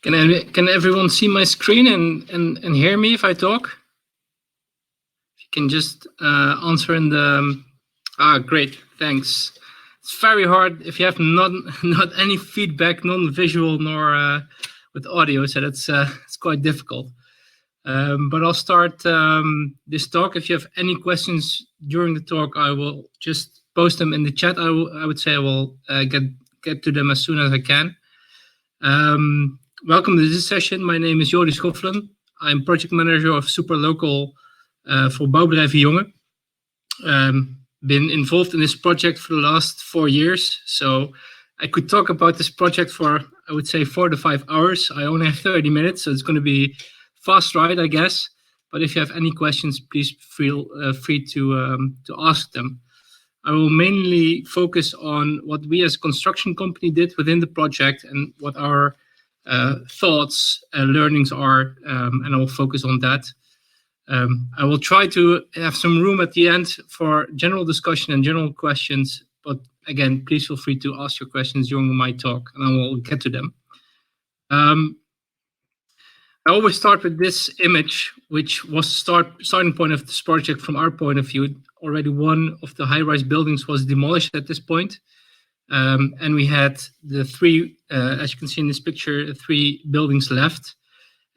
Can everyone see my screen and hear me if I talk? If you can just answer in the great, thanks. It's very hard if you have not any feedback, non-visual nor with audio, so that's it's quite difficult. But I'll start this talk. If you have any questions during the talk, I will just post them in the chat. I would say I will get to them as soon as I can. Welcome to this session. My name is Jordi Schoffelen. I'm project manager of Superlocal for Bouwbedrijf Jongen. Been involved in this project for the last 4 years, so I could talk about this project for, I would say, 4 to 5 hours. I only have 30 minutes, so it's going to be fast ride, I guess. But if you have any questions, please feel free to ask them. I will mainly focus on what we as a construction company did within the project and what our thoughts and learnings are, and I will focus on that. I will try to have some room at the end for general discussion and general questions, but again, please feel free to ask your questions during my talk and I will get to them. I always start with this image, which was starting point of this project from our point of view. Already one of the high-rise buildings was demolished at this point. And we had the three, as you can see in this picture, 3 buildings left.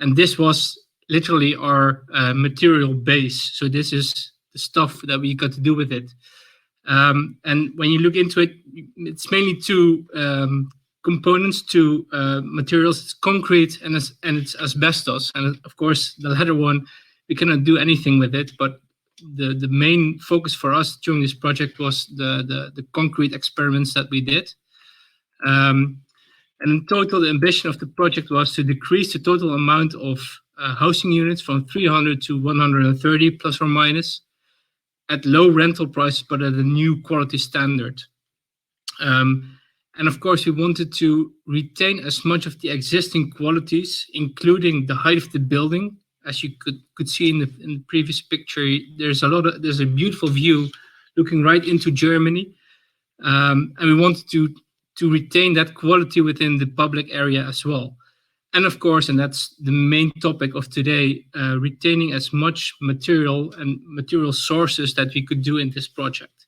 And this was literally our material base. So this is the stuff that we got to do with it. And when you look into it, it's mainly 2 components, 2 materials. It's concrete and it's asbestos. And of course, the latter one, we cannot do anything with it. But the main focus for us during this project was the concrete experiments that we did. And in total, the ambition of the project was to decrease the total amount of housing units from 300 to 130 plus or minus at low rental prices, but at a new quality standard. And of course, we wanted to retain as much of the existing qualities, including the height of the building. As you could see in the previous picture, there's a beautiful view looking right into Germany, and we wanted to retain that quality within the public area as well. And of course, and that's the main topic of today, retaining as much material and material sources that we could do in this project.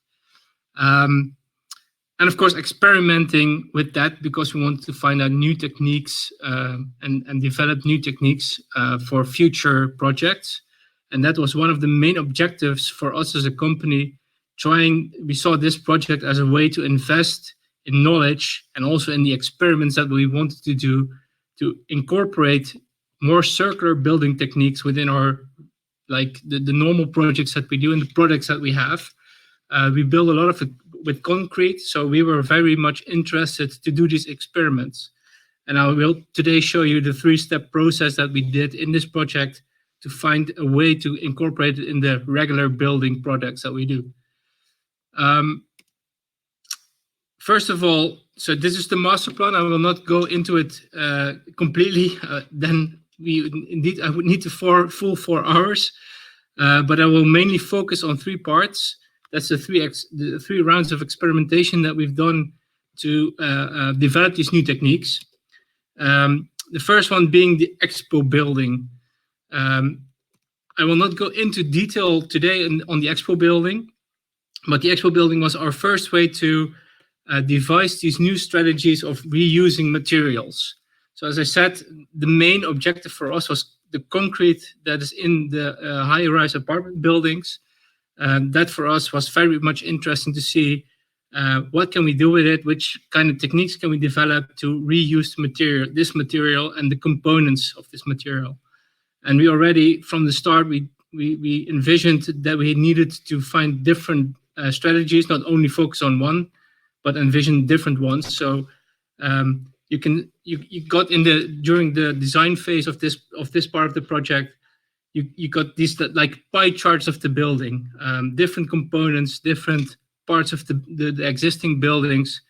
And of course, experimenting with that because we wanted to find out new techniques and develop new techniques for future projects. And that was one of the main objectives for us as a company. We saw this project as a way to invest in knowledge and also in the experiments that we wanted to do to incorporate more circular building techniques within our, like the normal projects that we do and the products that we have. We build a lot of it with concrete, so we were very much interested to do these experiments. And I will today show you the 3-step process that we did in this project to find a way to incorporate it in the regular building products that we do. First of all, so this is the master plan. I will not go into it completely. Then I would need full 4 hours, but I will mainly focus on 3 parts. That's the 3 rounds of experimentation that we've done to develop these new techniques. The first one being the expo building. I will not go into detail today on the expo building, but the expo building was our first way to devise these new strategies of reusing materials. So as I said, the main objective for us was the concrete that is in the high-rise apartment buildings. That for us was very much interesting to see what can we do with it, which kind of techniques can we develop to reuse this material and the components of this material. And we already from the start we envisioned that we needed to find different strategies, not only focus on one, but envision different ones. So you got during the design phase of this part of the project. You got these like pie charts of the building, different components, different parts of the existing buildings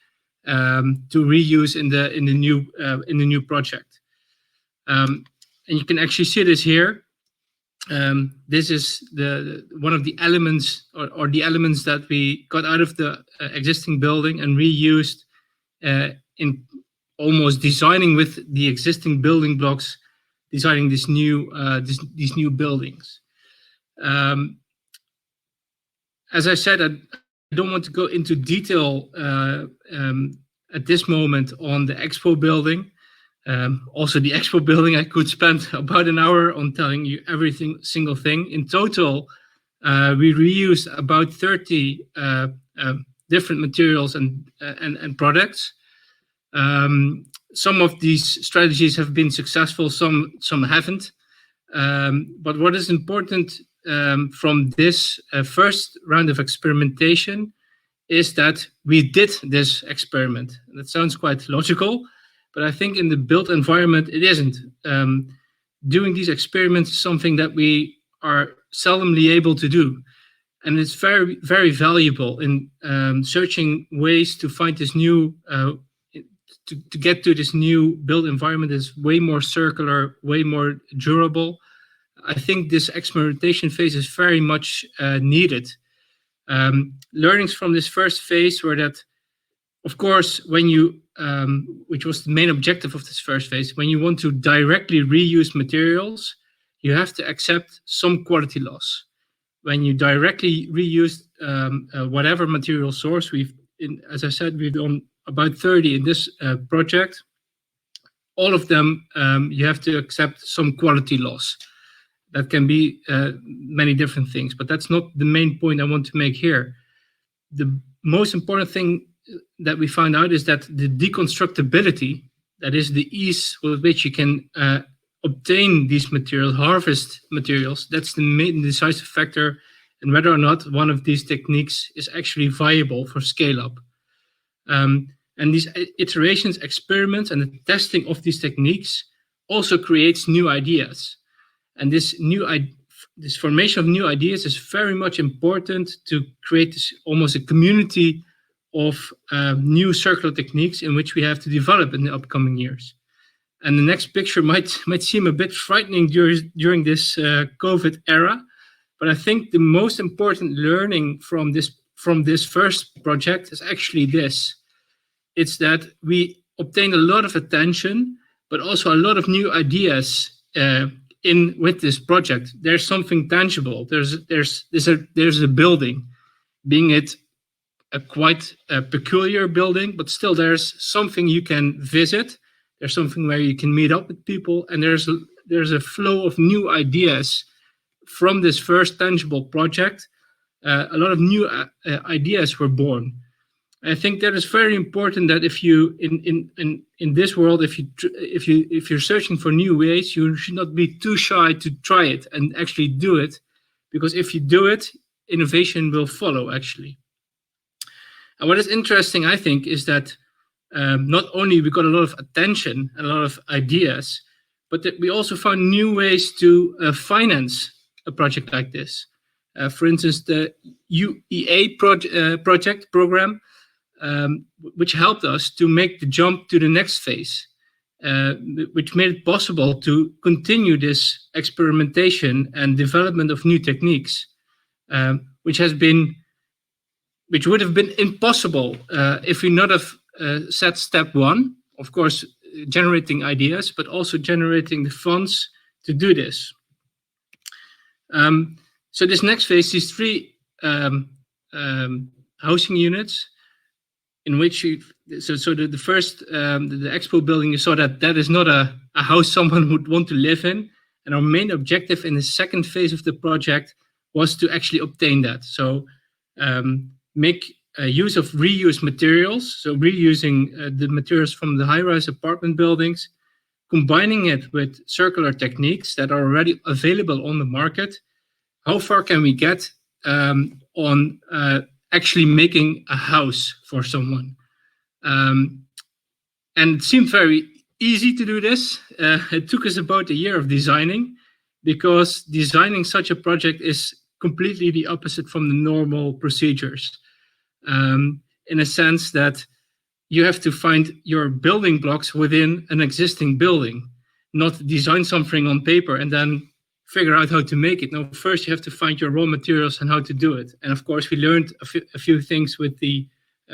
to reuse in the new project. And you can actually see this here. This is one of the elements or the elements that we got out of the existing building and reused in almost designing with the existing building blocks, designing these new buildings. As I said, I don't want to go into detail at this moment on the Expo building. Also, the Expo building, I could spend about an hour on telling you every single thing. In total, we reused about 30 different materials and products. Some of these strategies have been successful, some haven't. But what is important from this first round of experimentation is that we did this experiment. That sounds quite logical, but I think in the built environment, it isn't. Doing these experiments is something that we are seldomly able to do. And it's very, very valuable in searching ways to find this new, to get to this new built environment is way more circular, way more durable. I think this experimentation phase is very much needed. Learnings from this first phase were that, of course, when you, which was the main objective of this first phase, when you want to directly reuse materials, you have to accept some quality loss. When you directly reuse whatever material source, as I said, we've done about 30 in this project. All of them, you have to accept some quality loss. That can be many different things, but that's not the main point I want to make here. The most important thing that we found out is that the deconstructibility, that is the ease with which you can obtain these materials, harvest materials, that's the main decisive factor in whether or not one of these techniques is actually viable for scale up. And these iterations, experiments, and the testing of these techniques also creates new ideas. And this formation of new ideas is very much important to create this, almost a community of new circular techniques in which we have to develop in the upcoming years. And the next picture might seem a bit frightening during this COVID era, but I think the most important learning from this first project is actually this. It's that we obtained a lot of attention, but also a lot of new ideas with this project. There's something tangible. There's a building, being it a quite peculiar building, but still there's something you can visit. There's something where you can meet up with people, and there's a flow of new ideas from this first tangible project. A lot of new ideas were born. I think that is very important. That if you in this world, if you're searching for new ways, you should not be too shy to try it and actually do it, because if you do it, innovation will follow actually. And what is interesting, I think, is that not only we got a lot of attention and a lot of ideas, but that we also found new ways to finance a project like this. For instance, the UEA program, which helped us to make the jump to the next phase, which made it possible to continue this experimentation and development of new techniques, which would have been impossible if we not have set step one, of course, generating ideas, but also generating the funds to do this. So this next phase, these three housing units, in which the first, the Expo building, you saw that is not a house someone would want to live in. And our main objective in the second phase of the project was to actually obtain that. So make use of reused materials, so reusing the materials from the high-rise apartment buildings, combining it with circular techniques that are already available on the market. How far can we get on actually making a house for someone? And it seemed very easy to do this. It took us about a year of designing, because designing such a project is completely the opposite from the normal procedures. In a sense that you have to find your building blocks within an existing building, not design something on paper and then figure out how to make it. No, first you have to find your raw materials and how to do it. And of course, we learned a few things with the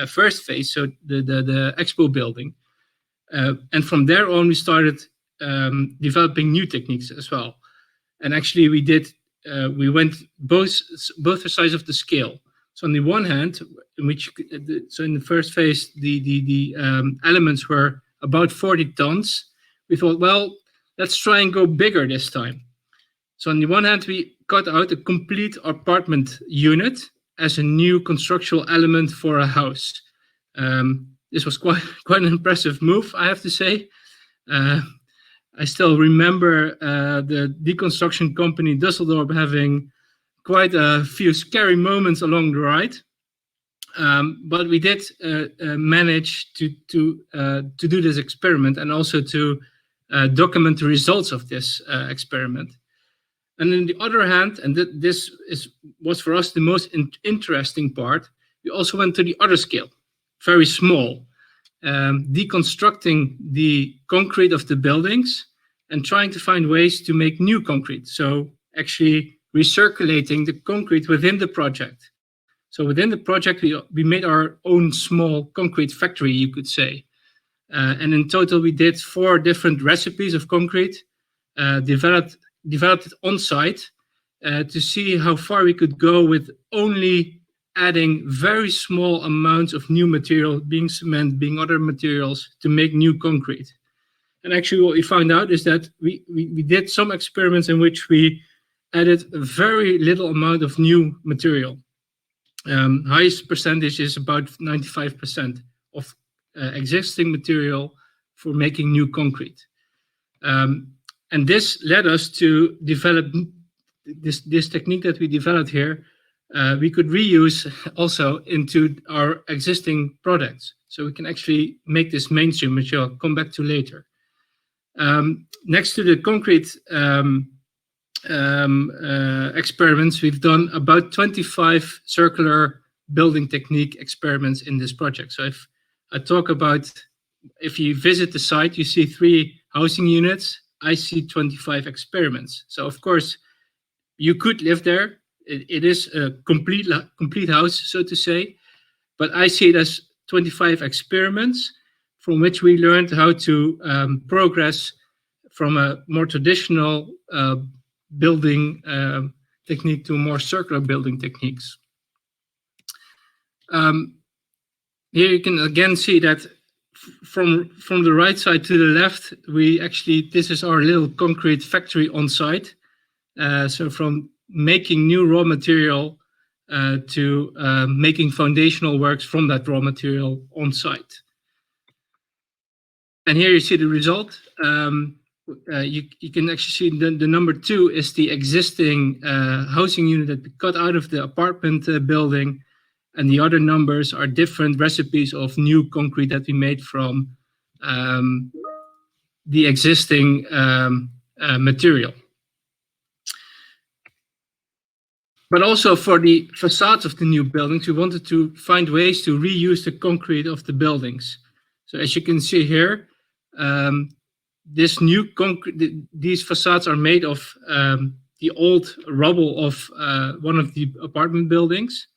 first phase, so the Expo building. And from there on, we started developing new techniques as well. And actually, we went both sides of the scale. So on the one hand, in the first phase, the elements were about 40 tons. We thought, well, let's try and go bigger this time. So on the one hand, we cut out a complete apartment unit as a new constructional element for a house. This was quite an impressive move, I have to say. I still remember the deconstruction company Düsseldorf having quite a few scary moments along the ride. But we did manage to do this experiment and also to document the results of this experiment. And on the other hand, and this was for us the most interesting part, we also went to the other scale, very small, deconstructing the concrete of the buildings and trying to find ways to make new concrete. So actually recirculating the concrete within the project. So within the project, we made our own small concrete factory, you could say. And in total, we did 4 different recipes of concrete, developed it on site to see how far we could go with only adding very small amounts of new material, being cement, being other materials, to make new concrete. And actually what we found out is that we did some experiments in which we added a very little amount of new material. Highest percentage is about 95% of existing material for making new concrete. And this led us to develop this technique that we developed here. We could reuse also into our existing products. So we can actually make this mainstream, which I'll come back to later. Next to the concrete experiments, we've done about 25 circular building technique experiments in this project. So if I talk about, if you visit the site, you see 3 housing units, I see 25 experiments. So of course, you could live there. It is a complete house, so to say, but I see it as 25 experiments from which we learned how to progress from a more traditional building technique to more circular building techniques. Here you can again see that from the right side to the left, this is our little concrete factory on site. So from making new raw material to making foundational works from that raw material on site. And here you see the result. You can actually see the number 2 is the existing housing unit that we cut out of the apartment building. And the other numbers are different recipes of new concrete that we made from the existing material. But also for the facades of the new buildings, we wanted to find ways to reuse the concrete of the buildings. So as you can see here, this new concrete, these facades are made of the old rubble of one of the apartment buildings.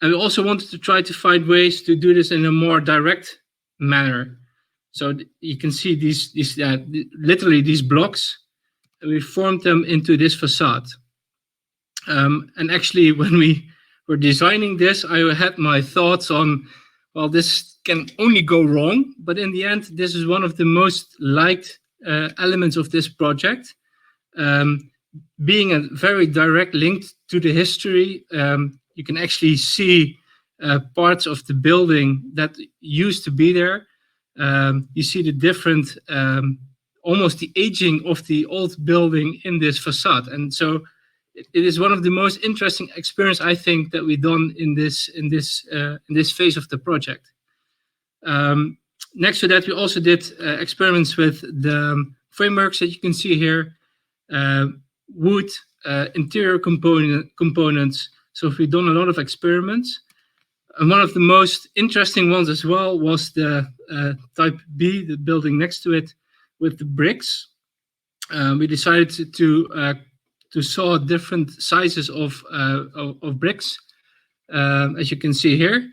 And we also wanted to try to find ways to do this in a more direct manner. So you can see literally these blocks, and we formed them into this facade. And actually, when we were designing this, I had my thoughts on, well, this can only go wrong. But in the end, this is one of the most liked elements of this project. Being a very direct link to the history, you can actually see parts of the building that used to be there. You see the different, almost the aging of the old building in this facade. And so it is one of the most interesting experience, I think, that we've done in this phase of the project. Next to that, we also did experiments with the frameworks that you can see here, wood, interior components. So we've done a lot of experiments. And one of the most interesting ones as well was the type B, the building next to it, with the bricks. We decided to saw different sizes of bricks, as you can see here.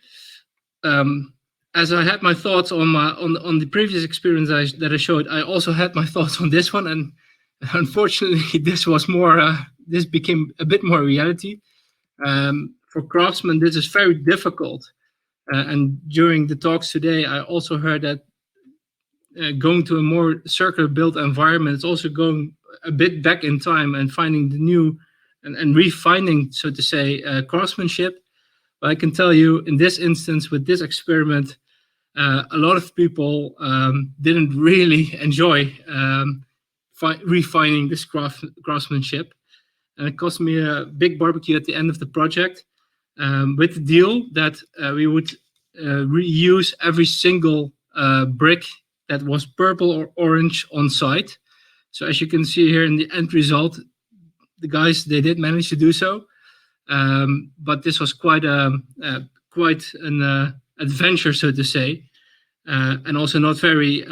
as I had my thoughts on the previous experience that I showed, I also had my thoughts on this one, and unfortunately, this became a bit more reality. For craftsmen, this is very difficult. And during the talks today, I also heard that going to a more circular built environment is also going a bit back in time and finding the new and refining, so to say, craftsmanship. But I can tell you, in this instance, with this experiment, a lot of people didn't really enjoy refining this craftsmanship. And it cost me a big barbecue at the end of the project, with the deal that we would reuse every single brick that was purple or orange on site. So as you can see here in the end result, the guys, they did manage to do so. But this was quite an adventure, so to say, and also not very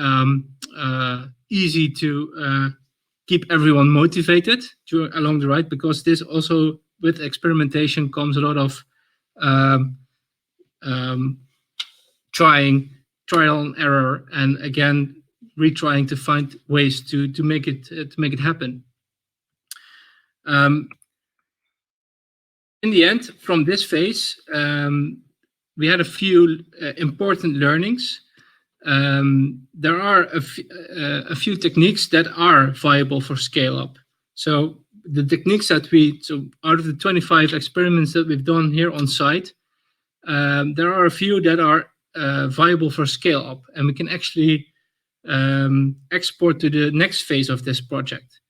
easy to keep everyone motivated along the ride, because this also, with experimentation, comes a lot of trial and error, and again retrying to find ways to make it happen. In the end, from this phase, we had a few important learnings. There are a few techniques that are viable for scale up. So the techniques that out of the 25 experiments that we've done here on site, there are a few that are viable for scale up, and we can actually export to the next phase of this project,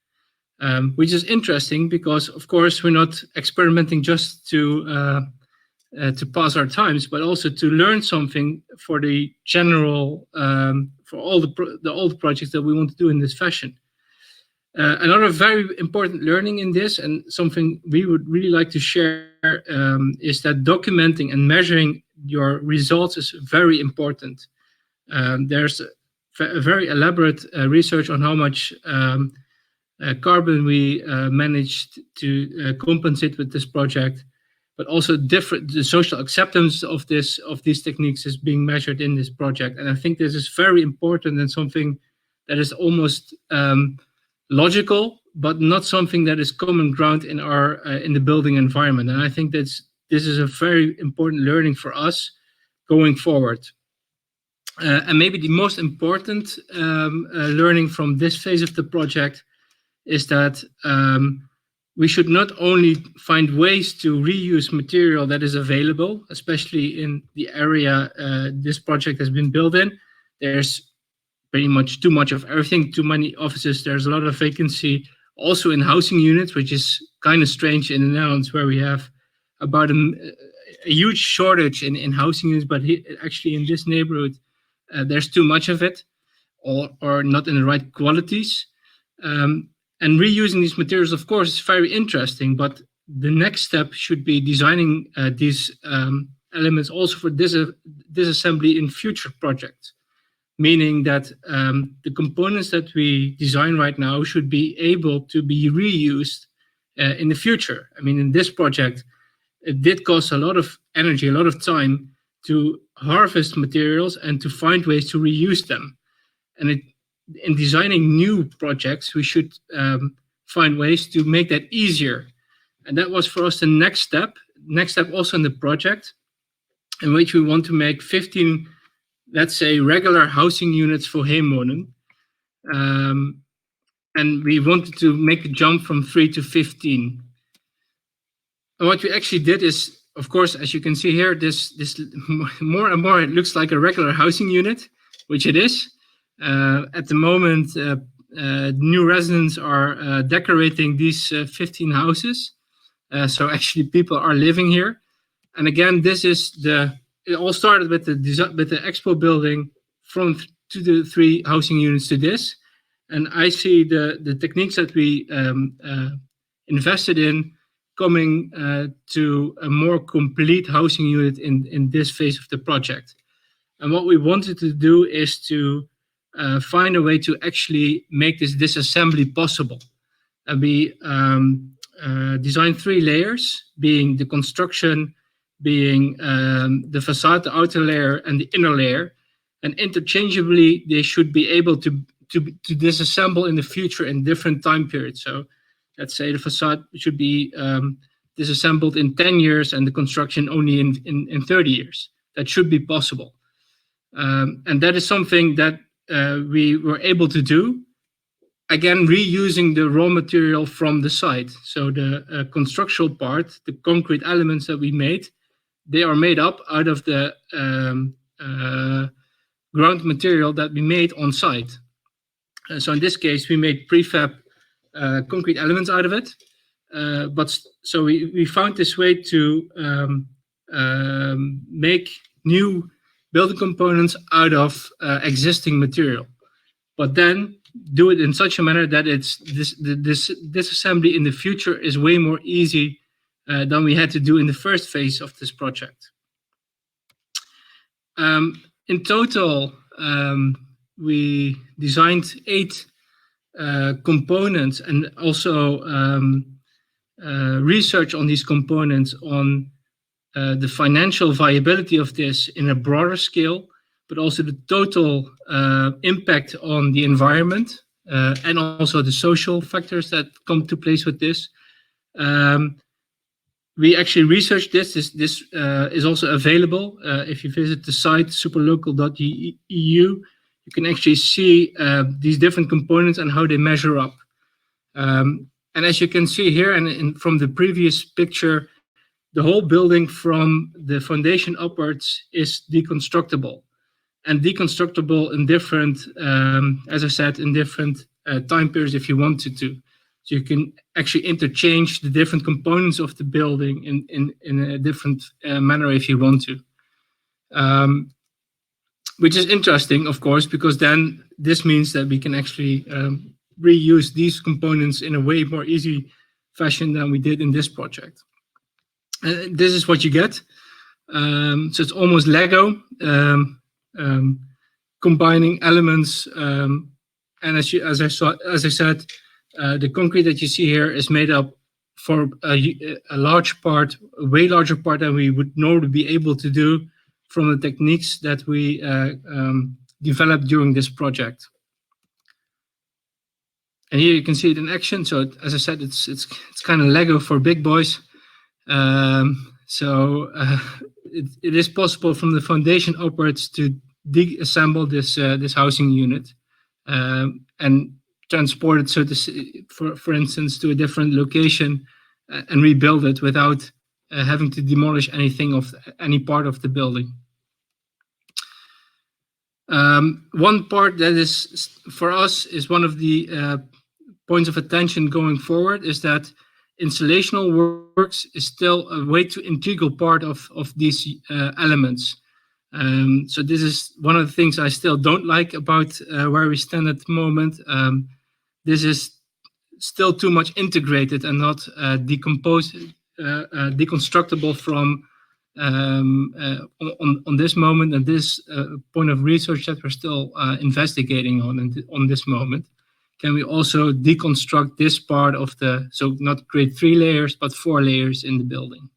which is interesting because, of course, we're not experimenting just to pass our times, but also to learn something for the general, for all the projects that we want to do in this fashion. Another very important learning in this, and something we would really like to share, is that documenting and measuring your results is very important. There's a very elaborate research on how much carbon we managed to compensate with this project, but also the social acceptance of these techniques is being measured in this project. And I think this is very important and something that is almost logical, but not something that is common ground in the building environment. And I think this is a very important learning for us going forward. And maybe the most important learning from this phase of the project is that we should not only find ways to reuse material that is available, especially in the area this project has been built in. There's pretty much too much of everything, too many offices. There's a lot of vacancy also in housing units, which is kind of strange in the Netherlands, where we have about a huge shortage in housing units, but actually in this neighborhood, there's too much of it, or not in the right qualities. And reusing these materials, of course, is very interesting, but the next step should be designing these elements also for disassembly in future projects, meaning that the components that we design right now should be able to be reused in the future. I mean, in this project, it did cost a lot of energy, a lot of time to harvest materials and to find ways to reuse them. And in designing new projects, we should find ways to make that easier. And that was for us the next step also in the project, in which we want to make 15, let's say, regular housing units for Heemwonen. And we wanted to make the jump from 3 to 15. And what we actually did is, of course, as you can see here, this more and more it looks like a regular housing unit, which it is. At the moment, new residents are decorating these 15 houses. So actually people are living here. And again, it all started with the expo building from 2 to 3 housing units to this. And I see the techniques that we invested in coming to a more complete housing unit in this phase of the project. And what we wanted to do is to find a way to actually make this disassembly possible. And we designed 3 layers, being the construction, being the facade, the outer layer, and the inner layer. And interchangeably, they should be able to disassemble in the future in different time periods. So let's say the facade should be disassembled in 10 years and the construction only in 30 years. That should be possible. And that is something that we were able to do, again, reusing the raw material from the site. So the constructional part, the concrete elements that we made, they are made up out of the ground material that we made on site. So in this case, we made prefab concrete elements out of it. So we found this way to make new building components out of existing material, but then do it in such a manner that it's this disassembly in the future is way more easy than we had to do in the first phase of this project. In total, we designed 8 components and also research on these components on the financial viability of this in a broader scale, but also the total impact on the environment and also the social factors that come to place with this. We actually researched this. This is also available. If you visit the site superlocal.eu, you can actually see these different components and how they measure up. And as you can see here, and from the previous picture, the whole building from the foundation upwards is deconstructible. And deconstructible in different, as I said, in different time periods if you wanted to. So you can actually interchange the different components of the building in a different manner if you want to. Which is interesting, of course, because then this means that we can actually reuse these components in a way more easy fashion than we did in this project. This is what you get. So it's almost Lego, combining elements. And as I said, the concrete that you see here is made up for a large part, a way larger part than we would normally be able to do from the techniques that we developed during this project. And here you can see it in action. So as I said, it's kind of Lego for big boys. It is possible from the foundation upwards to disassemble this housing unit and transport it, so to for instance, to a different location and rebuild it without having to demolish any part of the building. One part that is for us is one of the points of attention going forward is that installational works is still a way to integral part of these elements. So this is one of the things I still don't like about where we stand at the moment. This is still too much integrated and not deconstructible from on this moment, and this point of research that we're still investigating on this moment. Can we also deconstruct this part of so not create 3 layers, but 4 layers in the building?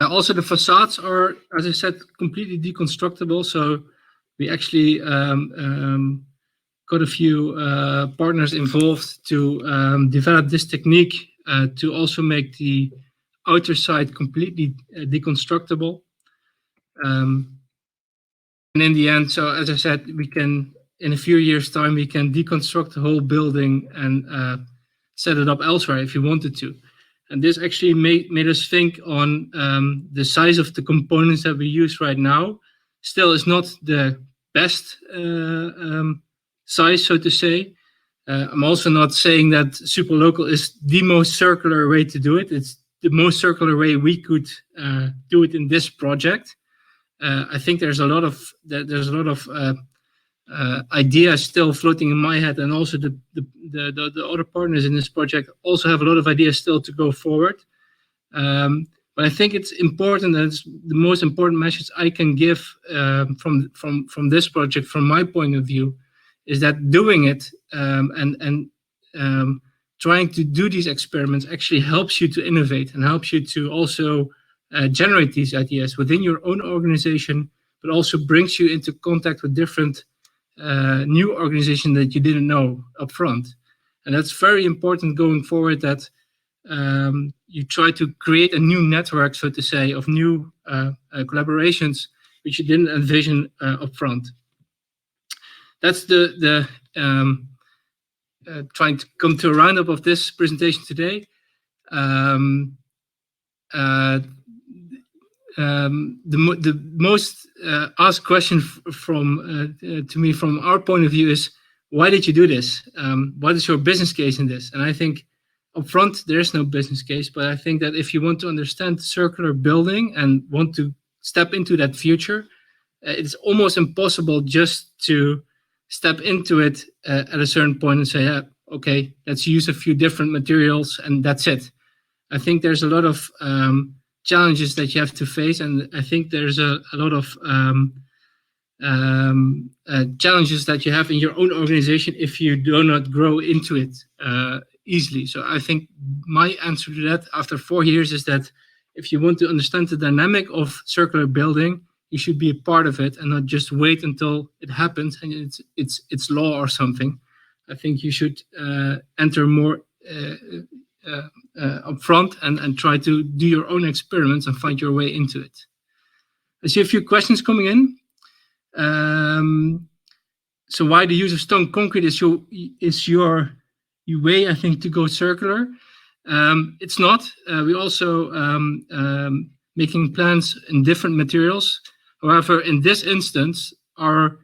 Also, the facades are, as I said, completely deconstructible. So we actually got a few partners involved to develop this technique to also make the outer side completely deconstructible. And in the end, so as I said, we can, in a few years' time, we can deconstruct the whole building and set it up elsewhere if you wanted to. And this actually made us think on the size of the components that we use right now. Still is not the best size, so to say. I'm also not saying that superlocal is the most circular way to do it. It's the most circular way we could do it in this project. I think there's a lot of ideas still floating in my head, and also the other partners in this project also have a lot of ideas still to go forward. But I think it's important, and it's the most important message I can give from this project, from my point of view, is that doing it and trying to do these experiments actually helps you to innovate and helps you to also generate these ideas within your own organization, but also brings you into contact with different new organizations that you didn't know up front. And that's very important going forward, that you try to create a new network, so to say, of new collaborations which you didn't envision up front. That's the trying to come to a roundup of this presentation today. The most asked question to me from our point of view is, why did you do this? What is your business case in this? And I think upfront there is no business case, but I think that if you want to understand circular building and want to step into that future, it's almost impossible just to step into it at a certain point and say, yeah, okay, let's use a few different materials and that's it. I think there's a lot of challenges that you have to face, and I think there's a lot of challenges that you have in your own organization if you do not grow into it easily. So I think my answer to that after 4 years is that if you want to understand the dynamic of circular building, you should be a part of it and not just wait until it happens and it's law or something. I think you should enter more upfront and try to do your own experiments and find your way into it. I see a few questions coming in. So why the use of stone concrete is your way, I think, to go circular? It's not. We also making plans in different materials. However, in this instance, our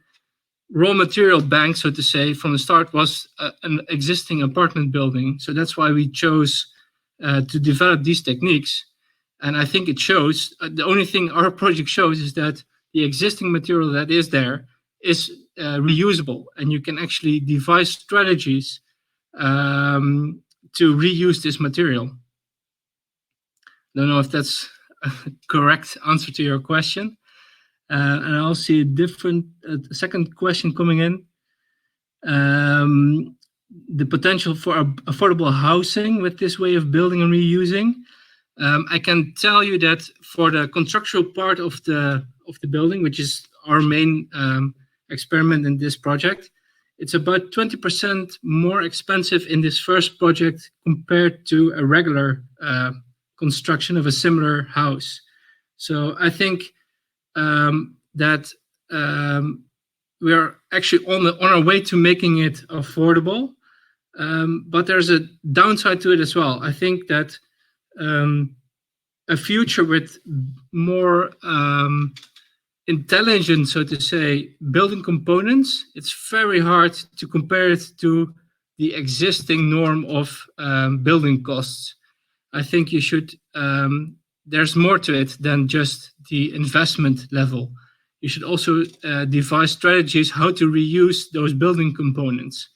raw material bank, so to say, from the start was an existing apartment building. So that's why we chose to develop these techniques. And I think it shows, the only thing our project shows is that the existing material that is there is reusable. And you can actually devise strategies to reuse this material. Don't know if that's a correct answer to your question. And I'll see a different second question coming in. The potential for affordable housing with this way of building and reusing. I can tell you that for the constructional part of the building, which is our main experiment in this project, it's about 20% more expensive in this first project compared to a regular construction of a similar house. So I think that we are actually on our way to making it affordable, but there's a downside to it as well. I think that a future with more intelligent, so to say, building components, it's very hard to compare it to the existing norm of building costs. I think you should, there's more to it than just the investment level. You should also devise strategies how to reuse those building components.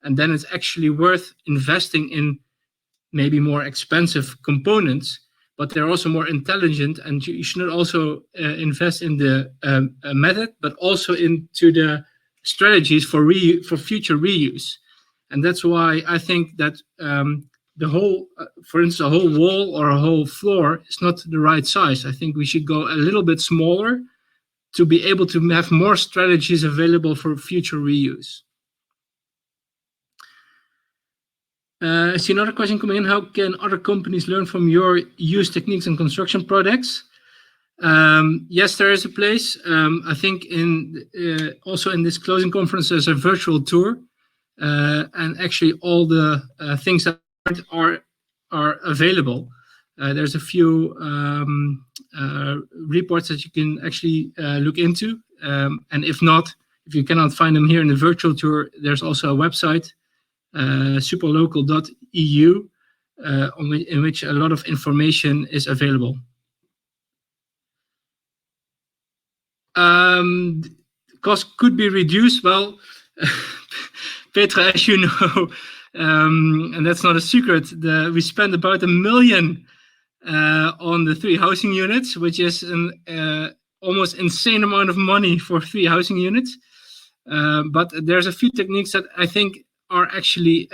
And then it's actually worth investing in maybe more expensive components, but they're also more intelligent, and you should also invest in the method, but also into the strategies for future reuse. And that's why I think that the whole, for instance, a whole wall or a whole floor is not the right size. I think we should go a little bit smaller to be able to have more strategies available for future reuse. I see another question coming in. How can other companies learn from your use techniques and construction products? Yes, there is a place. I think also in this closing conference, there's a virtual tour. And actually all the things that are available. There's a few reports that you can actually look into. And if you cannot find them here in the virtual tour, there's also a website, superlocal.eu, in which a lot of information is available. Cost could be reduced. Well, Petra, as you know, and that's not a secret, we spent about $1 million on the 3 housing units, which is an almost insane amount of money for 3 housing units. But there's a few techniques that I think are actually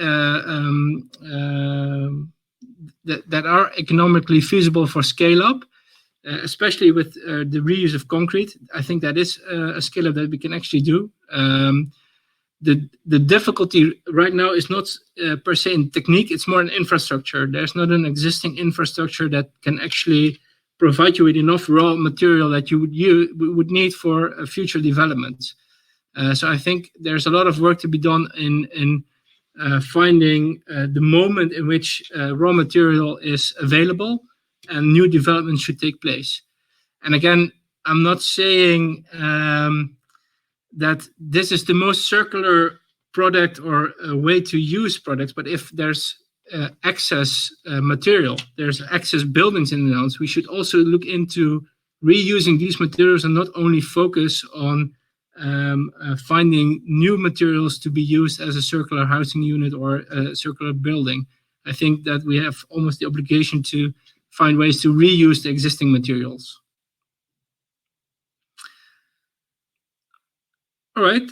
that are economically feasible for scale up, especially with the reuse of concrete. I think that is a scale up that we can actually do. The difficulty right now is not per se in technique, it's more in infrastructure. There's not an existing infrastructure that can actually provide you with enough raw material that you would need for future developments. So I think there's a lot of work to be done in finding the moment in which raw material is available and new developments should take place. And again, I'm not saying that this is the most circular product or way to use products, but if there's excess material, there's excess buildings in the Netherlands, we should also look into reusing these materials and not only focus on finding new materials to be used as a circular housing unit or a circular building. I think that we have almost the obligation to find ways to reuse the existing materials. All right,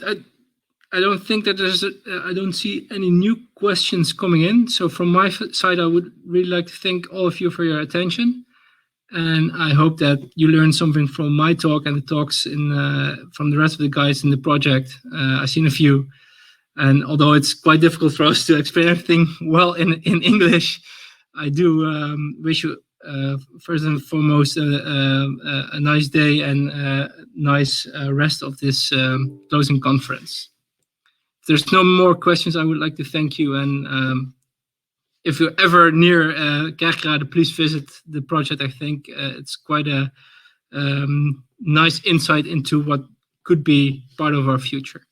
I don't think that I don't see any new questions coming in. So from my side, I would really like to thank all of you for your attention. And I hope that you learned something from my talk and the talks from the rest of the guys in the project. I've seen a few. And although it's quite difficult for us to explain everything well in English, I do wish you first and foremost a nice day and a nice rest of this closing conference. If there's no more questions, I would like to thank you. And if you're ever near Kerkrade, please visit the project. I think it's quite a nice insight into what could be part of our future.